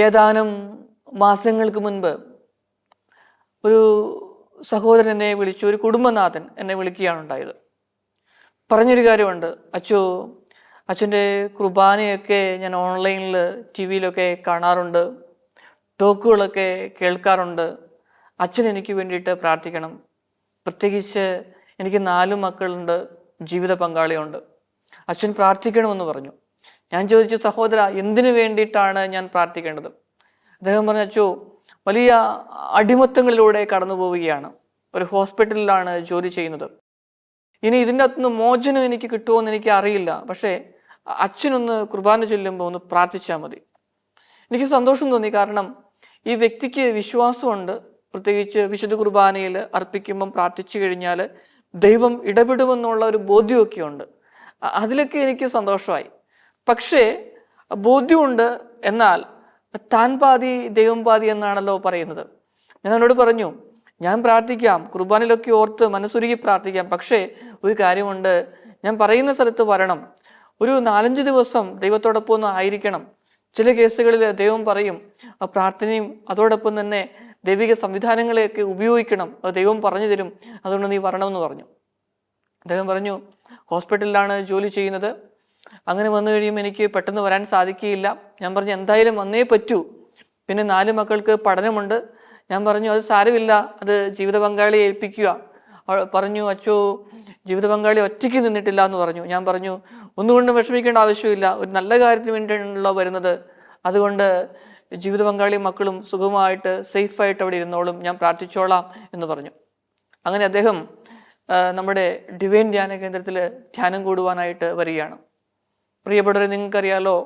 ഏതാനും മാസങ്ങൾക്ക് മുൻപ് ഒരു സഹോദരൻ എന്നെ വിളിച്ചു, ഒരു കുടുംബനാഥൻ എന്നെ വിളിക്കുകയാണ് ഉണ്ടായത്. പറഞ്ഞൊരു കാര്യമുണ്ട്, അച്ഛൻ്റെ കുർബാനയൊക്കെ ഞാൻ ഓൺലൈനിൽ ടി വിയിലൊക്കെ കാണാറുണ്ട്, ടോക്കുകളൊക്കെ കേൾക്കാറുണ്ട്. അച്ഛൻ എനിക്ക് വേണ്ടിയിട്ട് പ്രാർത്ഥിക്കണം. പ്രത്യേകിച്ച് എനിക്ക് 4 മക്കളുണ്ട്, ജീവിത പങ്കാളിയുണ്ട്. അച്ഛൻ പ്രാർത്ഥിക്കണമെന്ന് പറഞ്ഞു. ഞാൻ ചോദിച്ചു, സഹോദര എന്തിനു വേണ്ടിയിട്ടാണ് ഞാൻ പ്രാർത്ഥിക്കേണ്ടത്? അദ്ദേഹം പറഞ്ഞു, അച്ചോ വലിയ അടിമത്തങ്ങളിലൂടെ കടന്നു പോവുകയാണ്, ഒരു ഹോസ്പിറ്റലിലാണ് ജോലി ചെയ്യുന്നത്. ഇനി ഇതിൻ്റെ അകത്തുനിന്ന് മോചനം എനിക്ക് കിട്ടുമോ എന്ന് എനിക്ക് അറിയില്ല, പക്ഷേ അച്ഛനൊന്ന് കുർബാന ചൊല്ലുമ്പോൾ ഒന്ന് പ്രാർത്ഥിച്ചാൽ മതി. എനിക്ക് സന്തോഷം തോന്നി, കാരണം ഈ വ്യക്തിക്ക് വിശ്വാസമുണ്ട്. പ്രത്യേകിച്ച് വിശുദ്ധ കുർബാനയിൽ അർപ്പിക്കുമ്പം പ്രാർത്ഥിച്ചു കഴിഞ്ഞാൽ ദൈവം ഇടപെടുമെന്നുള്ള ഒരു ബോധ്യമൊക്കെ ഉണ്ട്. അതിലൊക്കെ എനിക്ക് സന്തോഷമായി. പക്ഷേ ബോധ്യമുണ്ട്, എന്നാൽ താൻ പാതി ദൈവം പാതി എന്നാണല്ലോ പറയുന്നത്. ഞാൻ അവനോട് പറഞ്ഞു, ഞാൻ പ്രാർത്ഥിക്കാം, കുർബാനയിലൊക്കെ ഓർത്ത് മനസ്സുരുകി പ്രാർത്ഥിക്കാം, പക്ഷേ ഒരു കാര്യമുണ്ട്, ഞാൻ പറയുന്ന സ്ഥലത്ത് വരണം, ഒരു 4-5 ദിവസം ദൈവത്തോടൊപ്പം ഒന്ന് ആയിരിക്കണം. ചില കേസുകളിൽ ദൈവം പറയും പ്രാർത്ഥനയും അതോടൊപ്പം തന്നെ ദൈവിക സംവിധാനങ്ങളെയൊക്കെ ഉപയോഗിക്കണം, അത് ദൈവം പറഞ്ഞു തരും, അതുകൊണ്ട് നീ വരണമെന്ന് പറഞ്ഞു. അദ്ദേഹം പറഞ്ഞു, ഹോസ്പിറ്റലിലാണ് ജോലി ചെയ്യുന്നത്, അങ്ങനെ വന്നു കഴിയുമ്പോൾ എനിക്ക് പെട്ടെന്ന് വരാൻ സാധിക്കുകയില്ല. ഞാൻ പറഞ്ഞു, എന്തായാലും വന്നേ പറ്റൂ, പിന്നെ 4 മക്കൾക്ക് പഠനമുണ്ട്. ഞാൻ പറഞ്ഞു, അത് സാരമില്ല, അത് ജീവിത പങ്കാളിയെ ഏൽപ്പിക്കുക. പറഞ്ഞു, അച്ചോ ജീവിത പങ്കാളി ഒറ്റയ്ക്ക് നിന്നിട്ടില്ല എന്ന് പറഞ്ഞു. ഞാൻ പറഞ്ഞു, ഒന്നുകൊണ്ടും വിഷമിക്കേണ്ട ആവശ്യമില്ല, ഒരു നല്ല കാര്യത്തിന് വേണ്ടിയാണല്ലോ വരുന്നത്, അതുകൊണ്ട് ജീവിത പങ്കാളിയും മക്കളും സുഖമായിട്ട് സേഫായിട്ട് അവിടെ ഇരുന്നോളും, ഞാൻ പ്രാർത്ഥിച്ചോളാം എന്ന് പറഞ്ഞു. അങ്ങനെ അദ്ദേഹം നമ്മുടെ ഡിവൈൻ ധ്യാന കേന്ദ്രത്തിൽ ധ്യാനം കൂടുവാനായിട്ട് വരികയാണ്. പ്രിയപ്പെട്ടവരെ, നിങ്ങൾക്കറിയാലോ,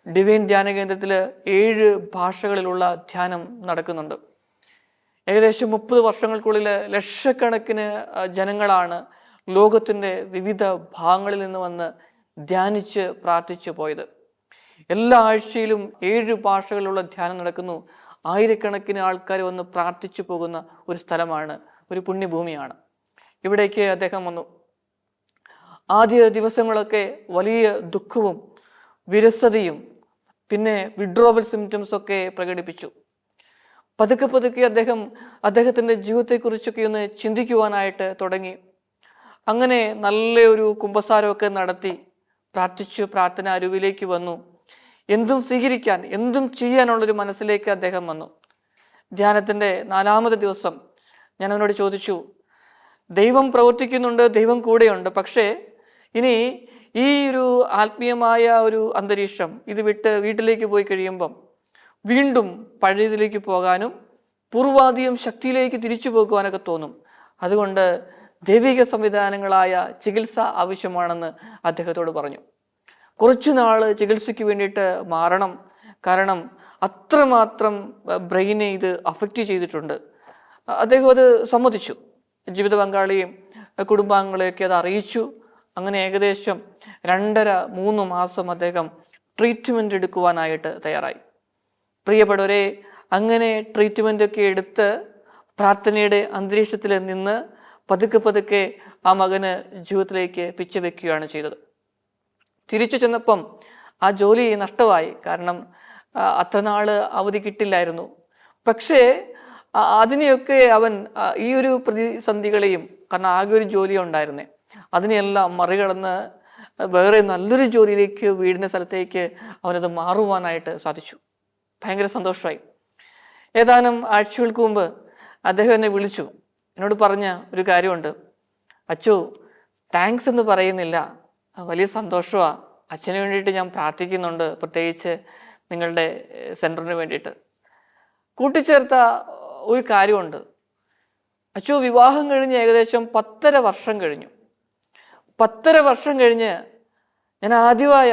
ഡിവൈൻ ധ്യാന കേന്ദ്രത്തിൽ 7 ഭാഷകളിലുള്ള ധ്യാനം നടക്കുന്നുണ്ട്. ഏകദേശം 30 വർഷങ്ങൾക്കുള്ളിൽ ലക്ഷക്കണക്കിന് ജനങ്ങളാണ് ലോകത്തിൻ്റെ വിവിധ ഭാഗങ്ങളിൽ നിന്ന് വന്ന് ധ്യാനിച്ച് പ്രാർത്ഥിച്ചു പോയത്. എല്ലാ ആഴ്ചയിലും 7 ഭാഷകളിലുള്ള ധ്യാനം നടക്കുന്നു. ആയിരക്കണക്കിന് ആൾക്കാർ വന്ന് പ്രാർത്ഥിച്ചു പോകുന്ന ഒരു സ്ഥലമാണ്, ഒരു പുണ്യഭൂമിയാണ്. ഇവിടേക്ക് അദ്ദേഹം വന്നു. ആദ്യ ദിവസങ്ങളൊക്കെ വലിയ ദുഃഖവും വിരസതയും പിന്നെ വിഡ്രോവൽ സിംറ്റംസൊക്കെ പ്രകടിപ്പിച്ചു. പതുക്കെ അദ്ദേഹത്തിൻ്റെ ജീവിതത്തെക്കുറിച്ചൊക്കെ ഒന്ന് ചിന്തിക്കുവാനായിട്ട് തുടങ്ങി. അങ്ങനെ നല്ലൊരു കുമ്പസാരമൊക്കെ നടത്തി പ്രാർത്ഥിച്ചു, പ്രാർത്ഥന അരുവിലേക്ക് വന്നു. എന്തും സ്വീകരിക്കാൻ, എന്തും ചെയ്യാനുള്ളൊരു മനസ്സിലേക്ക് അദ്ദേഹം വന്നു. ധ്യാനത്തിൻ്റെ 4ാമത്തെ ദിവസം ഞാൻ അവനോട് ചോദിച്ചു, ദൈവം പ്രവർത്തിക്കുന്നുണ്ട്, ദൈവം കൂടെയുണ്ട്, പക്ഷേ ഇനി ഈ ഒരു ആത്മീയമായ ഒരു അന്തരീക്ഷം ഇത് വിട്ട് വീട്ടിലേക്ക് പോയി കഴിയുമ്പം വീണ്ടും പഴയതിലേക്ക് പോകാനും പൂർവാധികം ശക്തിയിലേക്ക് തിരിച്ചു പോകുവാനൊക്കെ തോന്നും. അതുകൊണ്ട് ദൈവിക സംവിധാനങ്ങളായ ചികിത്സ ആവശ്യമാണെന്ന് അദ്ദേഹത്തോട് പറഞ്ഞു. കുറച്ചു നാൾ ചികിത്സയ്ക്ക് വേണ്ടിയിട്ട് മാറണം, കാരണം അത്രമാത്രം ബ്രെയിനെ ഇത് അഫക്റ്റ് ചെയ്തിട്ടുണ്ട്. അദ്ദേഹം അത് സമ്മതിച്ചു. ജീവിത പങ്കാളിയും കുടുംബാംഗങ്ങളെയൊക്കെ അത് അറിയിച്ചു. അങ്ങനെ ഏകദേശം 2.5-3 മാസം അദ്ദേഹം ട്രീറ്റ്മെൻറ്റ് എടുക്കുവാനായിട്ട് തയ്യാറായി. പ്രിയപ്പെട്ടവരെ, അങ്ങനെ ട്രീറ്റ്മെൻറ്റൊക്കെ എടുത്ത് പ്രാർത്ഥനയുടെ അന്തരീക്ഷത്തിൽ നിന്ന് പതുക്കെ ആ മകന് ജീവിതത്തിലേക്ക് പിച്ച വയ്ക്കുകയാണ് ചെയ്തത്. തിരിച്ചു ചെന്നപ്പം ആ ജോലി നഷ്ടമായി, കാരണം അത്ര നാൾ അവധി കിട്ടില്ലായിരുന്നു. പക്ഷേ അതിനെയൊക്കെ അവൻ ഈ ഒരു പ്രതിസന്ധികളെയും, കാരണം ആകെ ഒരു ജോലി ഉണ്ടായിരുന്നേ, അതിനെയെല്ലാം മറികടന്ന് വേറെ നല്ലൊരു ജോലിയിലേക്ക്, വീടിൻ്റെ സ്ഥലത്തേക്ക് അവനത് മാറുവാനായിട്ട് സാധിച്ചു. ഭയങ്കര സന്തോഷമായി. ഏതാനും ആഴ്ചകൾക്ക് മുമ്പ് അദ്ദേഹം എന്നെ വിളിച്ചു. എന്നോട് പറഞ്ഞ ഒരു കാര്യമുണ്ട്, അച്ചു താങ്ക്സ് എന്ന് പറയുന്നില്ല, വലിയ സന്തോഷമാണ്, അച്ഛന് വേണ്ടിയിട്ട് ഞാൻ പ്രാർത്ഥിക്കുന്നുണ്ട്, പ്രത്യേകിച്ച് നിങ്ങളുടെ സെൻറ്ററിന് വേണ്ടിയിട്ട്. കൂട്ടിച്ചേർത്ത ഒരു കാര്യമുണ്ട്, അച്ചു വിവാഹം കഴിഞ്ഞ് ഏകദേശം 10.5 വർഷം കഴിഞ്ഞു. 10.5 വർഷം കഴിഞ്ഞ് ഞാൻ ആദ്യമായ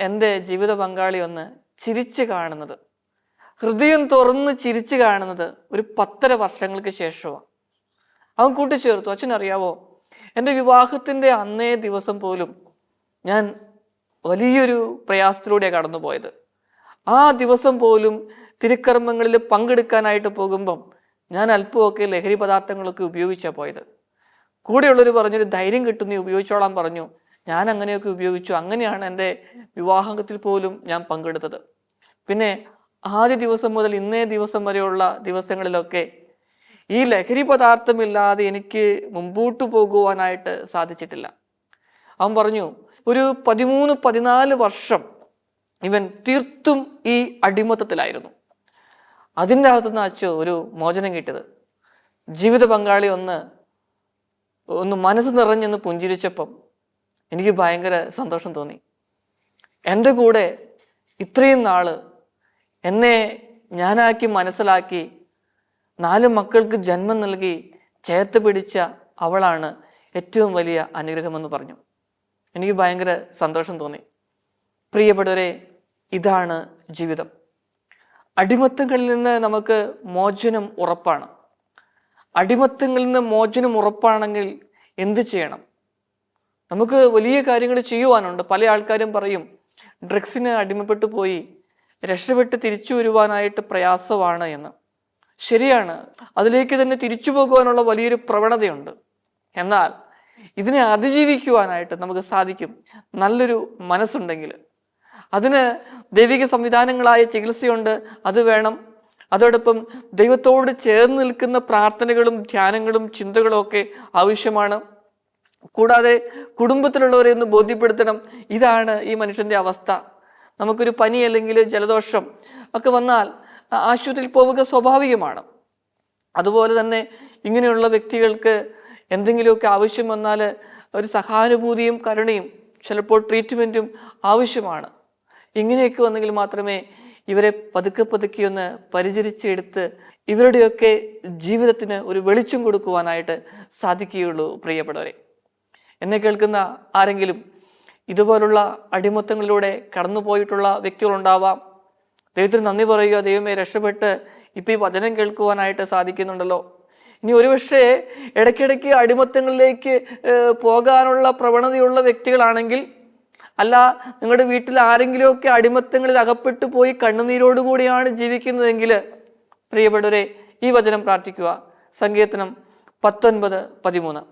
എൻ്റെ ജീവിത പങ്കാളി ഒന്ന് ചിരിച്ച് കാണുന്നത്, ഹൃദയം തുറന്ന് ചിരിച്ച് കാണുന്നത് ഒരു 10.5 വർഷങ്ങൾക്ക് ശേഷമാണ്. അവൻ കൂട്ടിച്ചേർത്തു, അച്ഛനറിയാവോ, എൻ്റെ വിവാഹത്തിൻ്റെ അന്നേ ദിവസം പോലും ഞാൻ വലിയൊരു പ്രയാസത്തിലൂടെയാണ് കടന്നു പോയത്. ആ ദിവസം പോലും തിരുക്കർമ്മങ്ങളിൽ പങ്കെടുക്കാനായിട്ട് പോകുമ്പം ഞാൻ അല്പമൊക്കെ ലഹരി പദാർത്ഥങ്ങളൊക്കെ ഉപയോഗിച്ചാണ് പോയത്. കൂടെയുള്ളവർ പറഞ്ഞൊരു ധൈര്യം കിട്ടും, നീ ഉപയോഗിച്ചോളാൻ പറഞ്ഞു. ഞാൻ അങ്ങനെയൊക്കെ ഉപയോഗിച്ചു. അങ്ങനെയാണ് എൻ്റെ വിവാഹത്തിൽ പോലും ഞാൻ പങ്കെടുത്തത്. പിന്നെ ആദ്യ ദിവസം മുതൽ ഇന്നേ ദിവസം വരെയുള്ള ദിവസങ്ങളിലൊക്കെ ഈ ലഹരി പദാർത്ഥമില്ലാതെ എനിക്ക് മുമ്പോട്ട് പോകുവാനായിട്ട് സാധിച്ചിട്ടില്ല. അവൻ പറഞ്ഞു, ഒരു 13-14 വർഷം ഇവൻ തീർത്തും ഈ അടിമത്തത്തിലായിരുന്നു. അതിൻ്റെ അകത്തുനിന്ന് അച്ചോ ഒരു മോചനം കിട്ടിയത്. ജീവിത പങ്കാളി ഒന്ന് മനസ്സ് നിറഞ്ഞൊന്ന് പുഞ്ചിരിച്ചപ്പം എനിക്ക് ഭയങ്കര സന്തോഷം തോന്നി. എൻ്റെ കൂടെ ഇത്രയും നാള് എന്നെ ഞാനാക്കി മനസ്സിലാക്കി 4 മക്കൾക്ക് ജന്മം നൽകി ചേർത്ത് പിടിച്ച അവളാണ് ഏറ്റവും വലിയ അനുഗ്രഹമെന്ന് പറഞ്ഞു. എനിക്ക് ഭയങ്കര സന്തോഷം തോന്നി. പ്രിയപ്പെട്ടവരെ, ഇതാണ് ജീവിതം. അടിമത്തങ്ങളിൽ നിന്ന് നമുക്ക് മോചനം ഉറപ്പാണ്. അടിമത്തങ്ങളിൽ നിന്ന് മോചനം ഉറപ്പാണെങ്കിൽ എന്ത് ചെയ്യണം? നമുക്ക് വലിയ കാര്യങ്ങൾ ചെയ്യുവാനുണ്ട്. പല ആൾക്കാരും പറയും ഡ്രഗ്സിന് അടിമപ്പെട്ടു പോയി രക്ഷപ്പെട്ട് തിരിച്ചു വരുവാനായിട്ട് പ്രയാസമാണ് എന്ന്. ശരിയാണ്, അതിലേക്ക് തന്നെ തിരിച്ചു പോകുവാനുള്ള വലിയൊരു പ്രവണതയുണ്ട്. എന്നാൽ ഇതിനെ അതിജീവിക്കുവാനായിട്ട് നമുക്ക് സാധിക്കും, നല്ലൊരു മനസ്സുണ്ടെങ്കിൽ. അതിന് ദൈവിക സംവിധാനങ്ങളായ ചികിത്സയുണ്ട്, അത് വേണം. അതോടൊപ്പം ദൈവത്തോട് ചേർന്ന് നിൽക്കുന്ന പ്രാർത്ഥനകളും ധ്യാനങ്ങളും ചിന്തകളും ഒക്കെ ആവശ്യമാണ്. കൂടാതെ കുടുംബത്തിലുള്ളവരെ ഒന്ന് ബോധ്യപ്പെടുത്തണം, ഇതാണ് ഈ മനുഷ്യൻ്റെ അവസ്ഥ. നമുക്കൊരു പനി അല്ലെങ്കിൽ ജലദോഷം ഒക്കെ വന്നാൽ ആശുപത്രിയിൽ പോവുക സ്വാഭാവികമാണ്. അതുപോലെ തന്നെ ഇങ്ങനെയുള്ള വ്യക്തികൾക്ക് എന്തെങ്കിലുമൊക്കെ ആവശ്യം വന്നാൽ ഒരു സഹാനുഭൂതിയും കരുണയും ചിലപ്പോൾ ട്രീറ്റ്മെൻറ്റും ആവശ്യമാണ്. ഇങ്ങനെയൊക്കെ വന്നെങ്കിൽ മാത്രമേ ഇവരെ പതുക്കെ പതുക്കെ ഒന്ന് പരിചരിച്ചെടുത്ത് ഇവരുടെയൊക്കെ ജീവിതത്തിന് ഒരു വെളിച്ചം കൊടുക്കുവാനായിട്ട് സാധിക്കുകയുള്ളൂ. പ്രിയപ്പെട്ടവരെ, എന്നെ കേൾക്കുന്ന ആരെങ്കിലും ഇതുപോലുള്ള അടിമത്തങ്ങളിലൂടെ കടന്നു പോയിട്ടുള്ള വ്യക്തികളുണ്ടാവാം. ദൈവത്തിന് നന്ദി പറയുക, ദൈവമേ രക്ഷപ്പെട്ട് ഇപ്പം ഈ വചനം കേൾക്കുവാനായിട്ട് സാധിക്കുന്നുണ്ടല്ലോ. ഇനി ഒരുപക്ഷെ ഇടയ്ക്കിടയ്ക്ക് അടിമത്തങ്ങളിലേക്ക് പോകാനുള്ള പ്രവണതയുള്ള വ്യക്തികളാണെങ്കിൽ, അല്ല നിങ്ങളുടെ വീട്ടിൽ ആരെങ്കിലുമൊക്കെ അടിമത്തങ്ങളിൽ അകപ്പെട്ടു പോയി കണ്ണുനീരോടുകൂടിയാണ് ജീവിക്കുന്നതെങ്കിൽ, പ്രിയപ്പെട്ടവരെ ഈ വചനം പ്രാർത്ഥിക്കുക. സങ്കീർത്തനം 19:13.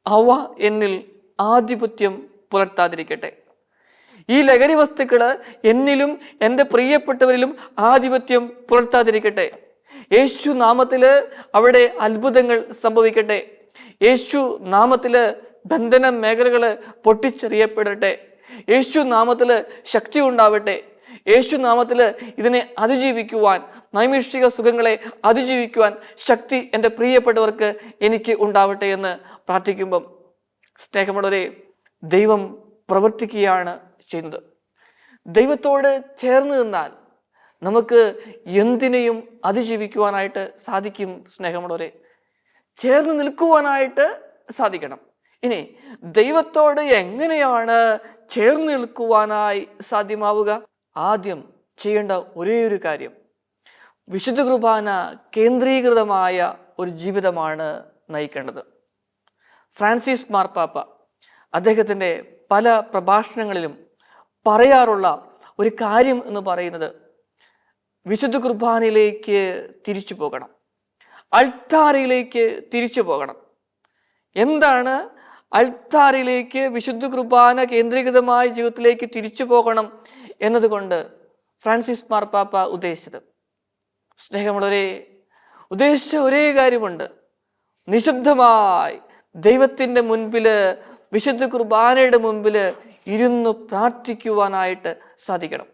അവ എന്നിൽ ആധിപത്യം പുലർത്താതിരിക്കട്ടെ. ഈ ലഹരി വസ്തുക്കൾ എന്നിലും എൻ്റെ പ്രിയപ്പെട്ടവരിലും ആധിപത്യം പുലർത്താതിരിക്കട്ടെ. യേശു നാമത്തിൽ അവിടെ അത്ഭുതങ്ങൾ സംഭവിക്കട്ടെ. യേശു നാമത്തിൽ ബന്ധന മേഖലകൾ പൊട്ടിച്ചെറിയപ്പെടട്ടെ. യേശു നാമത്തിൽ ശക്തി ഉണ്ടാവട്ടെ. യേശു നാമത്തിൽ ഇതിനെ അതിജീവിക്കുവാൻ, നൈമിഷിക സുഖങ്ങളെ അതിജീവിക്കുവാൻ ശക്തി എൻ്റെ പ്രിയപ്പെട്ടവർക്ക് എനിക്ക് ഉണ്ടാവട്ടെ എന്ന് പ്രാർത്ഥിക്കുമ്പം സ്നേഹമുള്ളവരെ, ദൈവം പ്രവർത്തിക്കുകയാണ് ചെയ്യുന്നത്. ദൈവത്തോട് ചേർന്ന് നിന്നാൽ നമുക്ക് എന്തിനേയും അതിജീവിക്കുവാനായിട്ട് സാധിക്കും. സ്നേഹമുള്ളവരെ, ചേർന്ന് നിൽക്കുവാനായിട്ട് സാധിക്കണം. ഇനി ദൈവത്തോട് എങ്ങനെയാണ് ചേർന്ന് നിൽക്കുവാനായി സാധ്യമാവുക? ആദ്യം ചെയ്യേണ്ട ഒരേ ഒരു കാര്യം, വിശുദ്ധ കുർബാന കേന്ദ്രീകൃതമായ ഒരു ജീവിതമാണ് നയിക്കേണ്ടത്. ഫ്രാൻസിസ് മാർപ്പാപ്പ അദ്ദേഹത്തിൻ്റെ പല പ്രഭാഷണങ്ങളിലും പറയാറുള്ള ഒരു കാര്യം എന്ന് പറയുന്നത് വിശുദ്ധ കുർബാനയിലേക്ക് തിരിച്ചു പോകണം, അൾത്താരയിലേക്ക് തിരിച്ചു പോകണം. എന്താണ് അൾത്താരയിലേക്ക്, വിശുദ്ധ കുർബാന കേന്ദ്രീകൃതമായ ജീവിതത്തിലേക്ക് തിരിച്ചു പോകണം എന്നതുകൊണ്ട് ഫ്രാൻസിസ് മാർപ്പാപ്പ ഉദ്ദേശിച്ചത്? സ്നേഹമുള്ളവരെ, ഉദ്ദേശിച്ച ഒരേ കാര്യമുണ്ട്. നിശബ്ദമായി ദൈവത്തിൻ്റെ മുൻപിൽ, വിശുദ്ധ കുർബാനയുടെ മുൻപിൽ ഇരുന്ന് പ്രാർത്ഥിക്കുവാനായിട്ട് സാധിക്കണം.